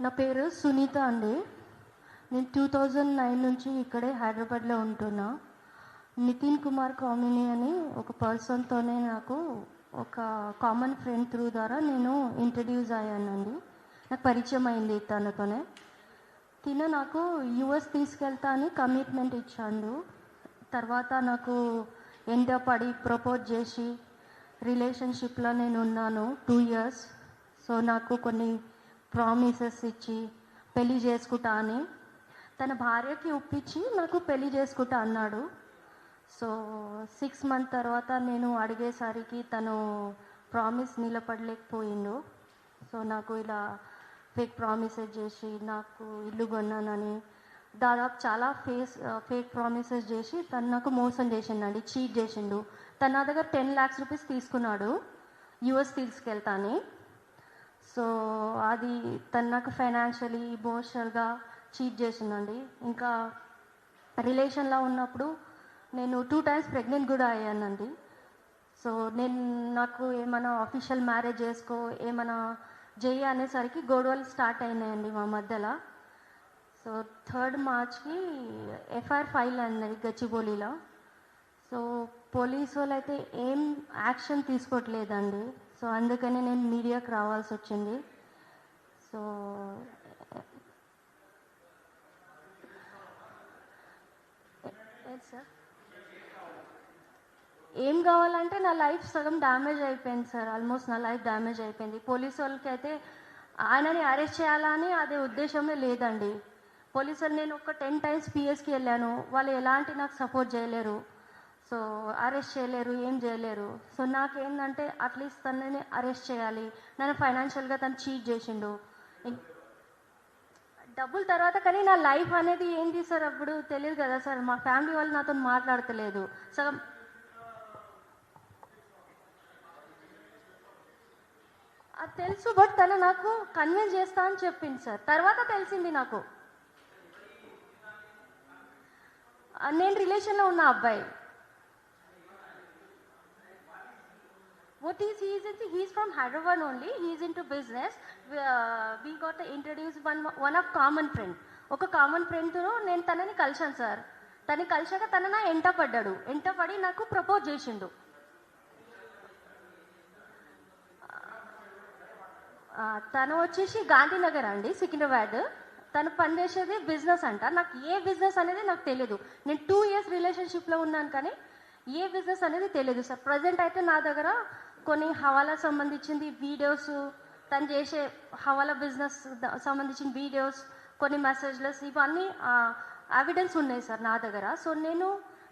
నా పేరు సునీత అండి. నేను 2009 నుంచి ఇక్కడే హైదరాబాద్లో ఉంటున్నా. నితిన్ కుమార్ కామిని అని ఒక పర్సన్తోనే నాకు ఒక కామన్ ఫ్రెండ్ త్రూ ద్వారా నేను ఇంట్రడ్యూస్ అయ్యానండి. నాకు పరిచయం అయింది తనతోనే. తిన నాకు యుఎస్ తీసుకెళ్తా అని కమిట్మెంట్ ఇచ్చాడు. తర్వాత నాకు ఎండ పడి ప్రపోజ్ చేసి రిలేషన్షిప్లో నేను ఉన్నాను 2 years. సో నాకు కొన్ని ప్రామిసెస్ ఇచ్చి పెళ్ళి చేసుకుంటా అని తన భార్యకి ఒప్పించి నాకు పెళ్ళి చేసుకుంటా అన్నాడు. సో 6 months తర్వాత నేను అడిగేసరికి తను ప్రామిస్ నిలబడలేకపోయిండు. సో నాకు ఇలా ఫేక్ ప్రామిసెస్ చేసి నాకు ఇల్లు కొన్నానని దాదాపు చాలా ఫేక్ ప్రామిసెస్ చేసి తను నాకు మోసం చేసిండండి, చీట్ చేసిండు. తన నా దగ్గర 10 lakhs rupees తీసుకున్నాడు యుఎస్ తీసుకెళ్తాని. సో అది తను నాకు ఫైనాన్షియలీ ఇమోషనల్గా చీట్ చేసిందండి. ఇంకా రిలేషన్లో ఉన్నప్పుడు నేను 2 times ప్రెగ్నెంట్ కూడా అయ్యానండి. సో నాకు ఏమైనా అఫీషియల్ మ్యారేజ్ చేసుకో ఏమైనా చెయ్యి అనేసరికి గొడవలు స్టార్ట్ అయినాయండి మా మధ్యలో. So 3rd March FIR file అయింది గచ్చిబౌలిలో. సో పోలీసు వాళ్ళు అయితే ఏం యాక్షన్ తీసుకోవట్లేదండి. సో అందుకని నేను మీడియాకి రావాల్సి వచ్చింది. సో సార్ ఏం కావాలంటే నా లైఫ్ సగం డ్యామేజ్ అయిపోయింది సార్. ఆల్మోస్ట్ నా లైఫ్ డ్యామేజ్ అయిపోయింది. పోలీసు వాళ్ళకి అయితే ఆయనని అరెస్ట్ చేయాలని అదే ఉద్దేశమే లేదండి. పోలీసులు నేను ఒక 10 times పిఎస్కి వెళ్ళాను, వాళ్ళు ఎలాంటి నాకు సపోర్ట్ చేయలేరు. సో అరెస్ట్ చేయలేరు, ఏం చేయలేరు. సో నాకేంటంటే అట్లీస్ట్ తనని అరెస్ట్ చేయాలి. నన్ను ఫైనాన్షియల్గా తను చీట్ చేసిండు డబ్బుల తర్వాత. కానీ నా లైఫ్ అనేది ఏంటి సార్ అప్పుడు తెలియదు కదా సార్. మా ఫ్యామిలీ వాళ్ళు నాతో మాట్లాడతలేదు సగం. అది తెలుసు, బట్ తను నాకు కన్విన్స్ చేస్తా అని చెప్పింది సార్. తర్వాత తెలిసింది నాకు నేను రిలేషన్లో ఉన్న అబ్బాయి. What is he's from Hyderabad only. He's into business. We got introduced one of common friend. ఒక కామన్ ఫ్రెండ్తో నేను తనని కలిశాను సార్. తనని కలిశాక తన నా ఎంట పడ్డాడు. ఎంట పడి నాకు ప్రపోజ్ చేసిండు. తను వచ్చేసి గాంధీనగర్ అండి, సికింద్రాబాద్. తను పనిచేసేది బిజినెస్ అంట. నాకు ఏ బిజినెస్ అనేది నాకు తెలియదు. నేను 2 years రిలేషన్షిప్లో ఉన్నాను కానీ ఏ బిజినెస్ అనేది తెలియదు సార్. ప్రజెంట్ అయితే నా దగ్గర కొన్ని హవాలా సంబంధించింది వీడియోస్, తను చేసే హవాలా బిజినెస్ సంబంధించిన వీడియోస్, కొన్ని మెసేజ్లెస్, ఇవన్నీ ఎవిడెన్స్ ఉన్నాయి సార్ నా దగ్గర. సో నేను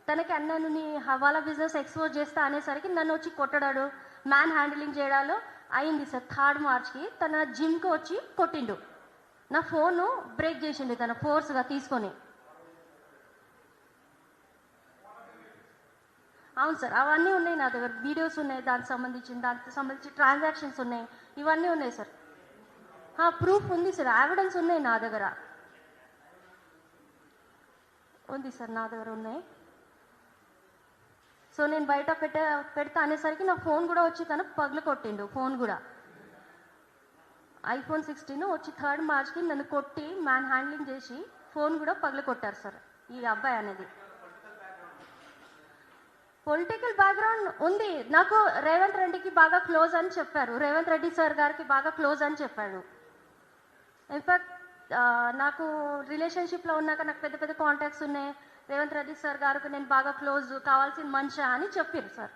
తనకి అన్నాను నీ హవాలా బిజినెస్ ఎక్స్పోజ్ చేస్తా అనేసరికి నన్ను వచ్చి కొట్టడాడు, మ్యాన్ హ్యాండిలింగ్ చేయడాలు అయింది సార్. 3rd March తన జిమ్కి వచ్చి కొట్టిండు. నా ఫోను బ్రేక్ చేసిండు తన ఫోర్స్గా తీసుకొని. అవును సార్, అవన్నీ ఉన్నాయి నా దగ్గర. వీడియోస్ ఉన్నాయి, దానికి సంబంధించి ట్రాన్సాక్షన్స్ ఉన్నాయి, ఇవన్నీ ఉన్నాయి సార్. ప్రూఫ్ ఉంది సార్, ఎవిడెన్స్ ఉన్నాయి నా దగ్గర. ఉంది సార్ నా దగ్గర ఉన్నాయి. సో నేను బయట పెడతా అనేసరికి నా ఫోన్ కూడా వచ్చి తను పగులు కొట్టిండు. ఫోన్ కూడా iPhone 16 వచ్చి 3rd March నన్ను కొట్టి మ్యాన్ హ్యాండ్లింగ్ చేసి ఫోన్ కూడా పగులు కొట్టారు సార్ ఈ అబ్బాయి అనేది. పొలిటికల్ బ్యాక్గ్రౌండ్ ఉంది నాకు. రేవంత్ రెడ్డికి బాగా క్లోజ్ అని చెప్పారు. రేవంత్ రెడ్డి సార్ గారికి బాగా క్లోజ్ అని చెప్పాడు. ఇన్ఫాక్ట్ నాకు రిలేషన్షిప్లో ఉన్నాక నాకు పెద్ద పెద్ద కాంటాక్ట్స్ ఉన్నాయి. రేవంత్ రెడ్డి సార్ గారికి నేను బాగా క్లోజ్, కావాల్సిన మనిషి అని చెప్పారు సార్.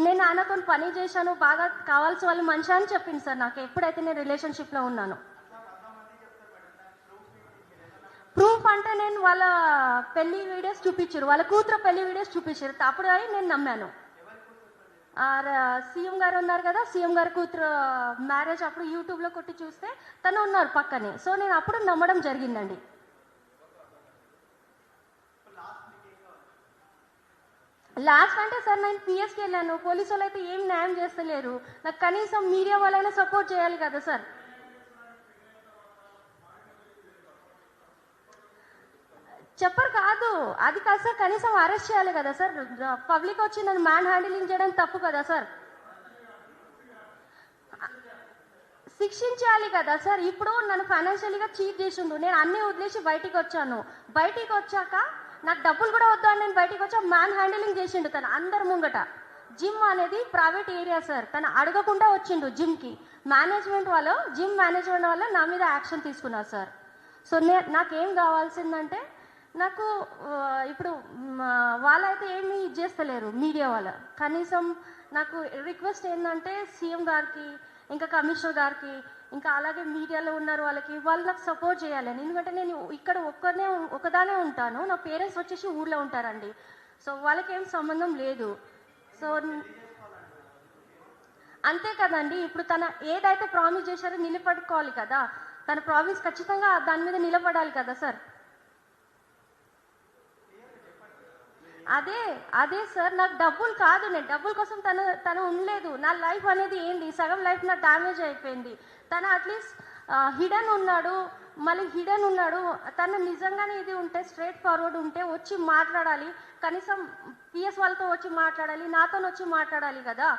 నేను ఆయనతో పని చేశాను, బాగా కావాల్సిన వాళ్ళు మనిషి అని చెప్పింది సార్ నాకు ఎప్పుడైతే నేను రిలేషన్షిప్లో ఉన్నాను. ప్రూఫ్ అంటే నేను వాళ్ళ పెళ్లి వీడియోస్ చూపించారు, వాళ్ళ కూతురు పెళ్లి వీడియోస్ చూపించారు. అప్పుడు అయి నేను నమ్మాను. సీఎం గారు ఉన్నారు కదా, సీఎం గారి కూతురు మ్యారేజ్ అప్పుడు యూట్యూబ్లో కొట్టి చూస్తే తను ఉన్నారు పక్కనే. సో నేను అప్పుడు నమ్మడం జరిగిందండి. లాస్ట్ అంటే సార్ నేను పిఎస్కి వెళ్ళాను. పోలీసు వాళ్ళు అయితే ఏం న్యాయం చేస్తలేరు. నాకు కనీసం మీడియా వాళ్ళైనా సపోర్ట్ చేయాలి కదా సార్. చెప్పరు కాదు, అది కాదు సార్. కనీసం అరెస్ట్ చేయాలి కదా సార్. పబ్లిక్ వచ్చి నన్ను మ్యాన్ హ్యాండిలింగ్ చేయడం తప్పు కదా సార్. శిక్షించాలి కదా సార్. ఇప్పుడు నన్ను ఫైనాన్షియల్గా చీట్ చేసిండు, నేను అన్నీ వదిలేసి బయటికి వచ్చాను. బయటికి వచ్చాక నాకు డబ్బులు కూడా వద్దు అని నేను బయటికి వచ్చా, మ్యాన్ హ్యాండిలింగ్ చేసిండు తను అందరి ముంగట. జిమ్ అనేది ప్రైవేట్ ఏరియా సార్, తను అడగకుండా వచ్చిండు జిమ్కి. జిమ్ మేనేజ్మెంట్ వాళ్ళు నా మీద యాక్షన్ తీసుకున్నారు సార్. సో నాకేం కావాల్సిందంటే, నాకు ఇప్పుడు వాళ్ళైతే ఏమీ చేస్తలేరు మీడియా వాళ్ళు. కనీసం నాకు రిక్వెస్ట్ ఏంటంటే సీఎం గారికి, ఇంకా కమిషనర్ గారికి, ఇంకా అలాగే మీడియాలో ఉన్నారు వాళ్ళు నాకు సపోర్ట్ చేయాలని. ఎందుకంటే నేను ఇక్కడ ఒకదానే ఉంటాను, నా పేరెంట్స్ వచ్చేసి ఊళ్ళో ఉంటారండి. సో వాళ్ళకి ఏం సంబంధం లేదు. సో అంతే కదండి. ఇప్పుడు తన ఏదైతే ప్రామిస్ చేశారో నిలబడుకోవాలి కదా, తన ప్రామిస్ ఖచ్చితంగా దాని మీద నిలబడాలి కదా సార్. అదే సార్, నాకు డబ్బులు కాదు, నేను డబ్బుల కోసం తను ఉండలేదు. నా లైఫ్ అనేది ఏంటి, సగం లైఫ్ నా డ్యామేజ్ అయిపోయింది. తను అట్లీస్ట్ హిడెన్ ఉన్నాడు. తను నిజంగానే ఇది ఉంటే, స్ట్రైట్ ఫార్వర్డ్ ఉంటే వచ్చి మాట్లాడాలి. కనీసం పిఎస్ వాళ్ళతో వచ్చి మాట్లాడాలి, నాతో వచ్చి మాట్లాడాలి కదా.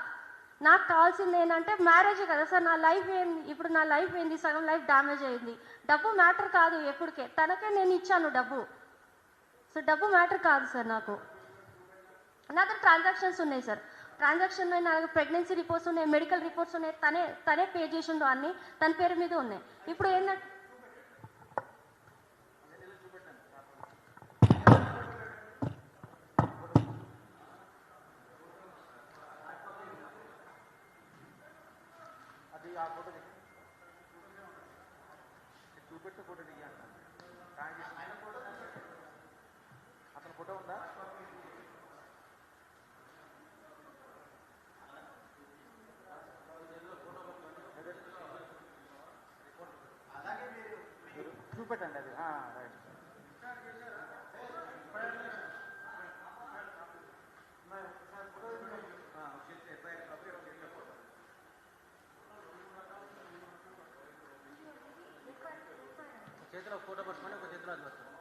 నాకు కావాల్సింది ఏంటంటే మ్యారేజే కదా సార్. నా లైఫ్ ఏంది, సగం లైఫ్ డ్యామేజ్ అయింది. డబ్బు మ్యాటర్ కాదు ఎప్పటికే, తనకే నేను ఇచ్చాను డబ్బు. సో డబ్బు మ్యాటర్ కాదు సార్. నా దగ్గర ట్రాన్సాక్షన్స్ ఉన్నాయి సార్. ట్రాన్సాక్షన్ నా దగ్గర ప్రెగ్నెన్సీ రిపోర్ట్స్ ఉన్నాయి, మెడికల్ రిపోర్ట్స్ ఉన్నాయి. తనే పే చేసిండు, అన్ని తన పేరు మీద ఉన్నాయి. ఇప్పుడు ఏంటంటే అతను ఫోటో ఉందా? చూపెట్టండి అది. రైట్. చేతిలో ఫోటో పట్టుకొని ఒక చేతిలో అది పట్టుకోండి.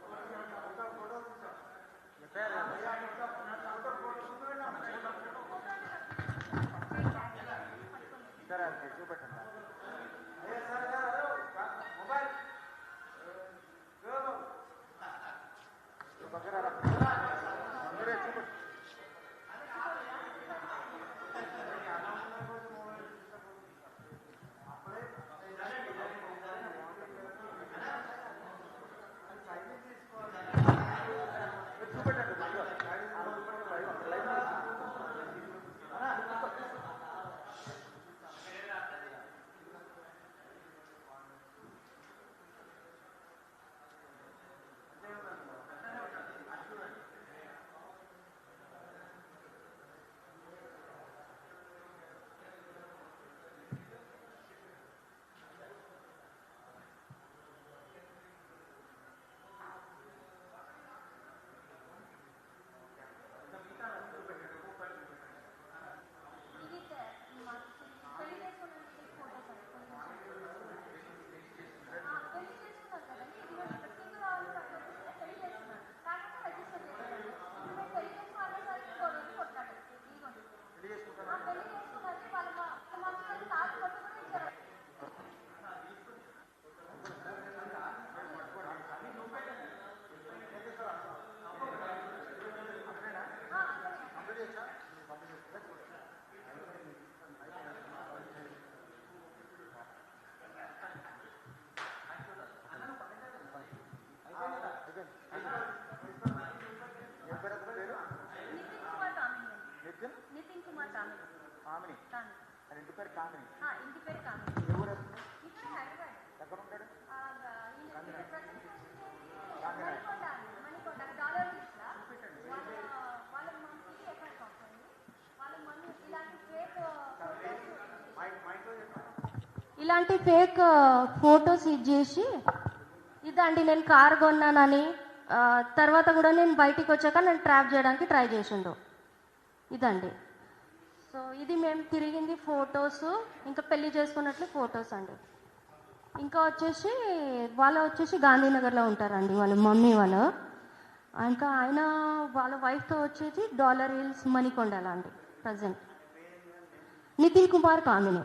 సరే అది చూపెట్టండి. మొబైల్ మీరే చూపెట్టు. నితిన్ కుమార్ కామిని. ఇంటి పేరు కామిని. ఇంటి పేరు కామిని. ఎవరు ఇక్కడ హైదరాబాద్ ఎక్కడ ఉంటాడు? మణికొండ డాలర్ వాళ్ళ మమ్మీ ఎక్కడ పంపండి. వాళ్ళ మమ్మీ ఇలాంటి ఫేక్ ఫొటోస్ ఇచ్చేసి, ఇదండి నేను కార్ కొన్నానని, తర్వాత కూడా నేను బయటికి వచ్చాక నేను ట్రాప్ చేయడానికి ట్రై చేసిండు. ఇదండి. సో ఇది మేము తిరిగింది ఫొటోస్, ఇంకా పెళ్లి చేసుకున్నట్లు ఫొటోస్ అండి. ఇంకా వచ్చేసి గాంధీనగర్లో ఉంటారండి వాళ్ళ మమ్మీ వాళ్ళు. ఇంకా వాళ్ళ వైఫ్తో వచ్చేసి డాలర్ హిల్స్ మణికొండలా అండి ప్రజెంట్. నితిన్ కుమార్ కామిని.